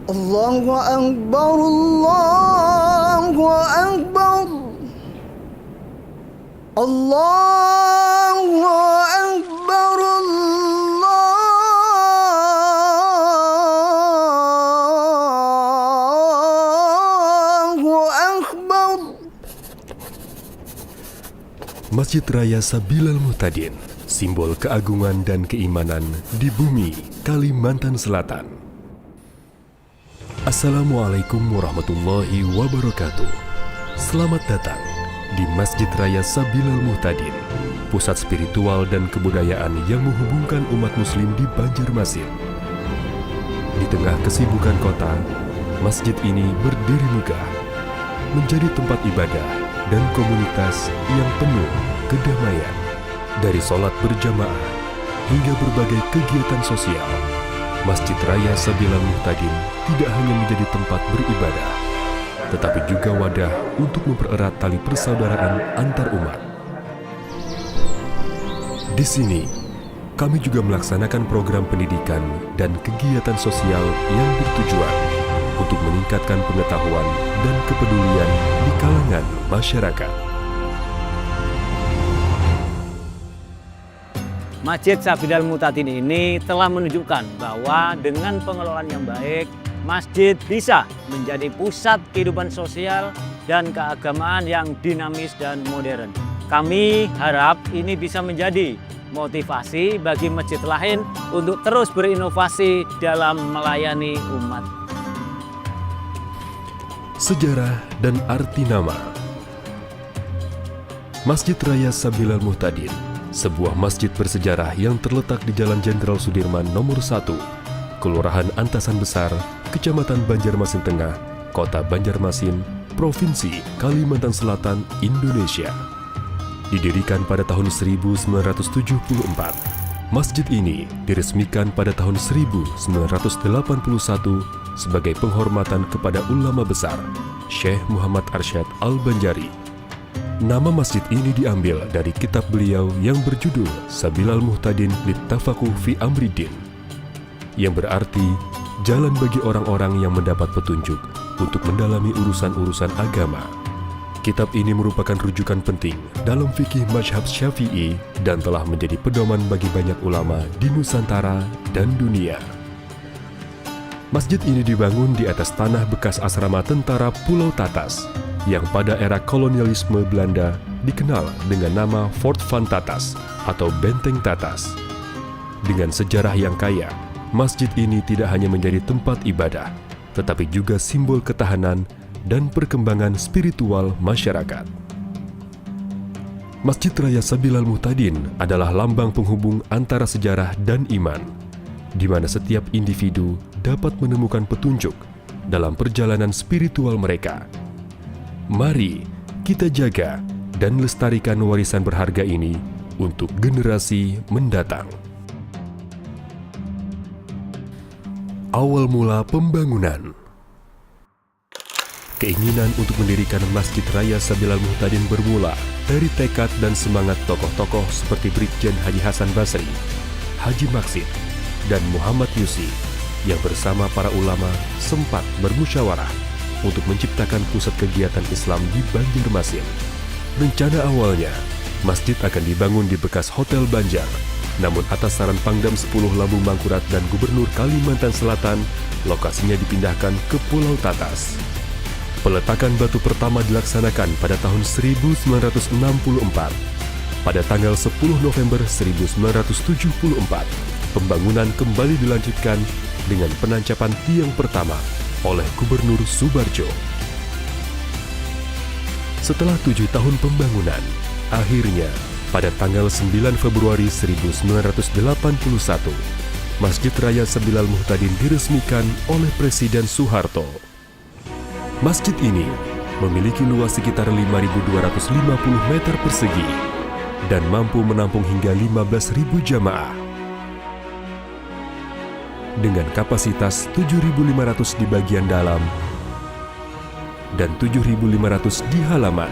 Allahu Akbar, Allahu Akbar, Allahu Akbar, Allahu Akbar. Masjid Raya Sabilal Muhtadin, simbol keagungan dan keimanan di bumi Kalimantan Selatan. Assalamualaikum warahmatullahi wabarakatuh. Selamat datang di Masjid Raya Sabilal Muhtadin, pusat spiritual dan kebudayaan yang menghubungkan umat muslim di Banjarmasin. Di tengah kesibukan kota, masjid ini berdiri megah, menjadi tempat ibadah dan komunitas yang penuh kedamaian. Dari sholat berjamaah hingga berbagai kegiatan sosial, Masjid Raya Sabilal Muhtadin tidak hanya menjadi tempat beribadah, tetapi juga wadah untuk mempererat tali persaudaraan antar umat. Di sini, kami juga melaksanakan program pendidikan dan kegiatan sosial yang bertujuan untuk meningkatkan pengetahuan dan kepedulian di kalangan masyarakat. Masjid Sabilal Muhtadin ini telah menunjukkan bahwa dengan pengelolaan yang baik, masjid bisa menjadi pusat kehidupan sosial dan keagamaan yang dinamis dan modern. Kami harap ini bisa menjadi motivasi bagi masjid lain untuk terus berinovasi dalam melayani umat. Sejarah dan arti nama. Masjid Raya Sabilal Muhtadin, sebuah masjid bersejarah yang terletak di Jalan Jenderal Sudirman nomor 1, Kelurahan Antasan Besar, Kecamatan Banjarmasin Tengah, Kota Banjarmasin, Provinsi Kalimantan Selatan, Indonesia. Didirikan pada tahun 1974, masjid ini diresmikan pada tahun 1981 sebagai penghormatan kepada ulama besar, Syekh Muhammad Arsyad Al-Banjari. Nama masjid ini diambil dari kitab beliau yang berjudul Sabilal Muhtadin Littafaquh fi Amriddin, yang berarti jalan bagi orang-orang yang mendapat petunjuk untuk mendalami urusan-urusan agama. Kitab ini merupakan rujukan penting dalam fikih mazhab Syafi'i dan telah menjadi pedoman bagi banyak ulama di Nusantara dan dunia. Masjid ini dibangun di atas tanah bekas asrama tentara Pulau Tatas, yang pada era kolonialisme Belanda dikenal dengan nama Fort Van Tatas atau Benteng Tatas. Dengan sejarah yang kaya, masjid ini tidak hanya menjadi tempat ibadah, tetapi juga simbol ketahanan dan perkembangan spiritual masyarakat. Masjid Raya Sabilal Muhtadin adalah lambang penghubung antara sejarah dan iman, di mana setiap individu dapat menemukan petunjuk dalam perjalanan spiritual mereka. Mari kita jaga dan lestarikan warisan berharga ini untuk generasi mendatang. Awal mula pembangunan. Keinginan untuk mendirikan Masjid Raya Sabilal Muhtadin bermula dari tekad dan semangat tokoh-tokoh seperti Brigjen Haji Hasan Basri, Haji Maksid, dan Muhammad Yusi yang bersama para ulama sempat bermusyawarah untuk menciptakan pusat kegiatan Islam di Banjarmasin. Rencana awalnya, masjid akan dibangun di bekas Hotel Banjar, namun atas saran Pangdam 10 Lambung Mangkurat dan Gubernur Kalimantan Selatan, lokasinya dipindahkan ke Pulau Tatas. Peletakan batu pertama dilaksanakan pada tahun 1964. Pada tanggal 10 November 1974, pembangunan kembali dilanjutkan dengan penancapan tiang pertama oleh Gubernur Subarjo. Setelah 7 tahun pembangunan, akhirnya pada tanggal 9 Februari 1981, Masjid Raya Sabilal Muhtadin diresmikan oleh Presiden Soeharto. Masjid ini memiliki luas sekitar 5.250 meter persegi dan mampu menampung hingga 15.000 jamaah. Dengan kapasitas 7.500 di bagian dalam dan 7.500 di halaman.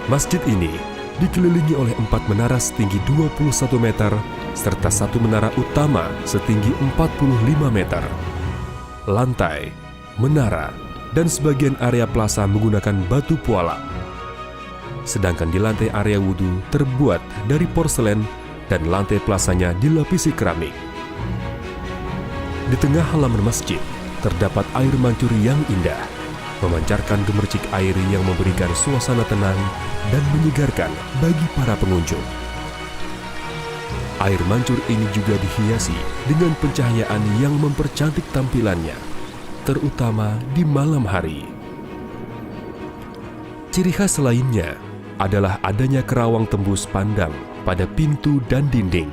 Masjid ini dikelilingi oleh 4 menara setinggi 21 meter, serta 1 menara utama setinggi 45 meter. Lantai, menara, dan sebagian area plaza menggunakan batu pualam. Sedangkan di lantai area wudhu terbuat dari porselen dan lantai plazanya dilapisi keramik. Di tengah halaman masjid, terdapat air mancur yang indah, memancarkan gemercik air yang memberikan suasana tenang dan menyegarkan bagi para pengunjung. Air mancur ini juga dihiasi dengan pencahayaan yang mempercantik tampilannya, terutama di malam hari. Ciri khas lainnya adalah adanya kerawang tembus pandang pada pintu dan dinding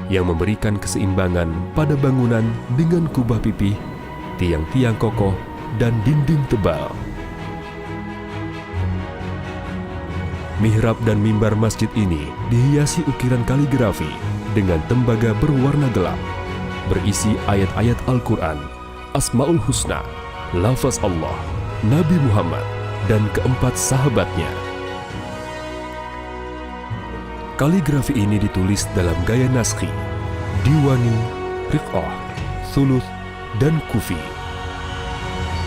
yang memberikan keseimbangan pada bangunan dengan kubah pipih, tiang-tiang kokoh, dan dinding tebal. Mihrab dan mimbar masjid ini dihiasi ukiran kaligrafi dengan tembaga berwarna gelap, berisi ayat-ayat Al-Quran, Asmaul Husna, lafaz Allah, Nabi Muhammad, dan keempat sahabatnya. Kaligrafi ini ditulis dalam gaya naskhi, diwani, riq'ah, thuluth, dan kufi,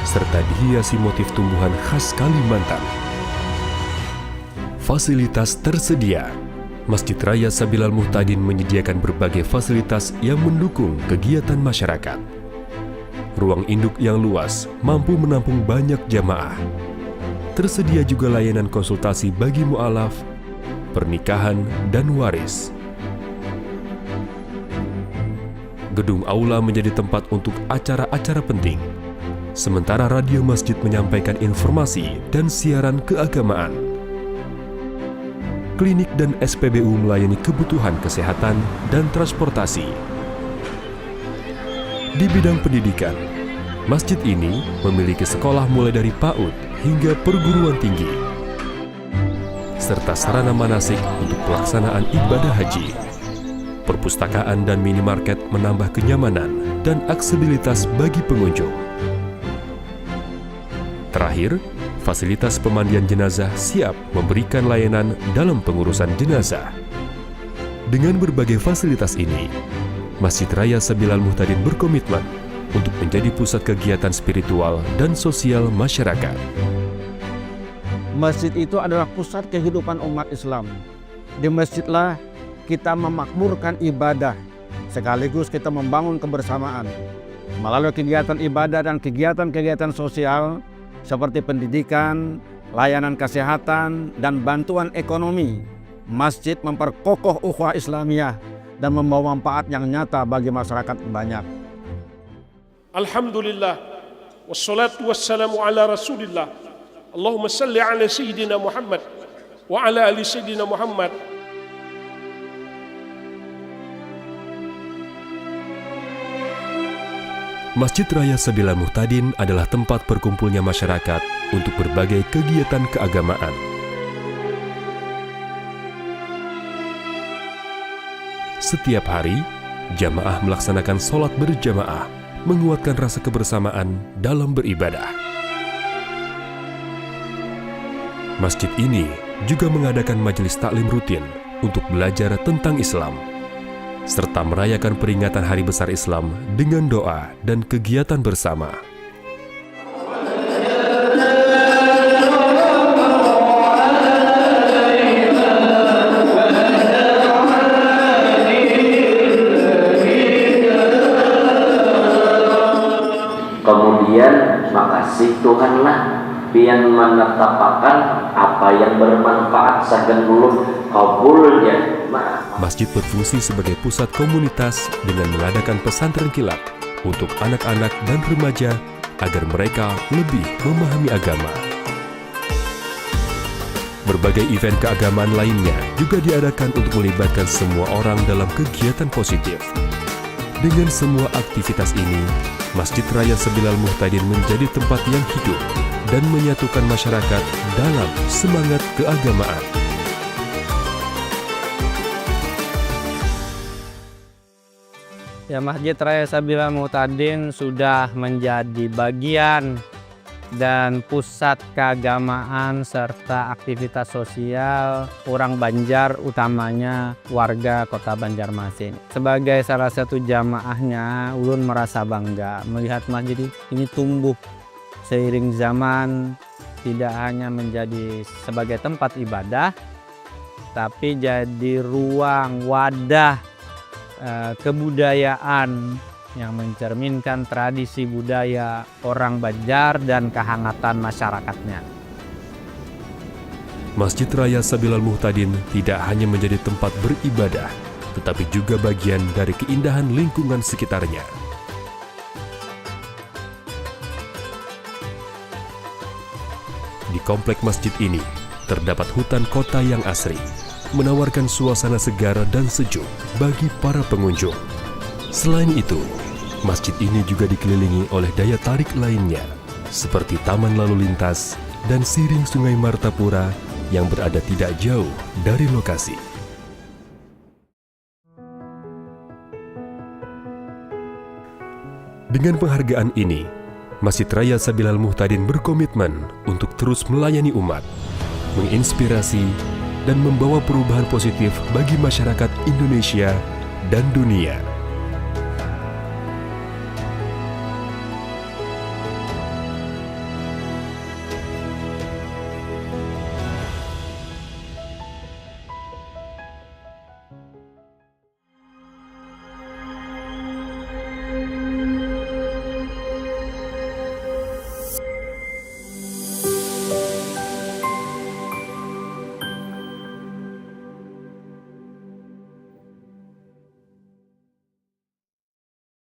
serta dihiasi motif tumbuhan khas Kalimantan. Fasilitas tersedia. Masjid Raya Sabilal Muhtadin menyediakan berbagai fasilitas yang mendukung kegiatan masyarakat. Ruang induk yang luas mampu menampung banyak jamaah. Tersedia juga layanan konsultasi bagi mu'alaf, pernikahan, dan waris. Gedung aula menjadi tempat untuk acara-acara penting, sementara radio masjid menyampaikan informasi dan siaran keagamaan. Klinik dan SPBU melayani kebutuhan kesehatan dan transportasi. Di bidang pendidikan, masjid ini memiliki sekolah mulai dari PAUD hingga perguruan tinggi, serta sarana manasik untuk pelaksanaan ibadah haji. Perpustakaan dan minimarket menambah kenyamanan dan aksesibilitas bagi pengunjung. Terakhir, fasilitas pemandian jenazah siap memberikan layanan dalam pengurusan jenazah. Dengan berbagai fasilitas ini, Masjid Raya Sabilal Muhtadin berkomitmen untuk menjadi pusat kegiatan spiritual dan sosial masyarakat. Masjid itu adalah pusat kehidupan umat Islam. Di masjidlah kita memakmurkan ibadah, sekaligus kita membangun kebersamaan. Melalui kegiatan ibadah dan kegiatan-kegiatan sosial, seperti pendidikan, layanan kesehatan, dan bantuan ekonomi, masjid memperkokoh ukhuwah Islamiyah dan membawa manfaat yang nyata bagi masyarakat banyak. Alhamdulillah, wassalatu wassalamu ala rasulillah. Allahumma salli ala Sayyidina Muhammad wa ala ali Sayyidina Muhammad. Masjid Raya Sabilal Muhtadin adalah tempat berkumpulnya masyarakat untuk berbagai kegiatan keagamaan. Setiap hari, jamaah melaksanakan sholat berjamaah, menguatkan rasa kebersamaan dalam beribadah. Masjid ini juga mengadakan majelis taklim rutin untuk belajar tentang Islam, serta merayakan peringatan Hari Besar Islam dengan doa dan kegiatan bersama. Kemudian makasih Tuhanlah pian menetapkan apa yang bermanfaat saken dulu kabulnya. Masjid berfungsi sebagai pusat komunitas dengan mengadakan pesantren kilat untuk anak-anak dan remaja agar mereka lebih memahami agama. Berbagai event keagamaan lainnya juga diadakan untuk melibatkan semua orang dalam kegiatan positif. Dengan semua aktivitas ini, Masjid Raya Sabilal Muhtadin menjadi tempat yang hidup dan menyatukan masyarakat dalam semangat keagamaan. Ya, Masjid Raya Sabilal Muhtadin sudah menjadi bagian dan pusat keagamaan serta aktivitas sosial orang Banjar, utamanya warga kota Banjarmasin. Sebagai salah satu jamaahnya, ulun merasa bangga melihat masjid ini tumbuh seiring zaman, tidak hanya menjadi sebagai tempat ibadah, tapi jadi ruang wadah kebudayaan yang mencerminkan tradisi budaya orang Banjar dan kehangatan masyarakatnya. Masjid Raya Sabilal Muhtadin tidak hanya menjadi tempat beribadah, tetapi juga bagian dari keindahan lingkungan sekitarnya. Di komplek masjid ini, terdapat hutan kota yang asri, menawarkan suasana segar dan sejuk bagi para pengunjung. Selain itu, masjid ini juga dikelilingi oleh daya tarik lainnya, seperti taman lalu lintas dan siring Sungai Martapura yang berada tidak jauh dari lokasi. Dengan penghargaan ini, Masjid Raya Sabilal Muhtadin berkomitmen untuk terus melayani umat, menginspirasi, dan membawa perubahan positif bagi masyarakat Indonesia dan dunia.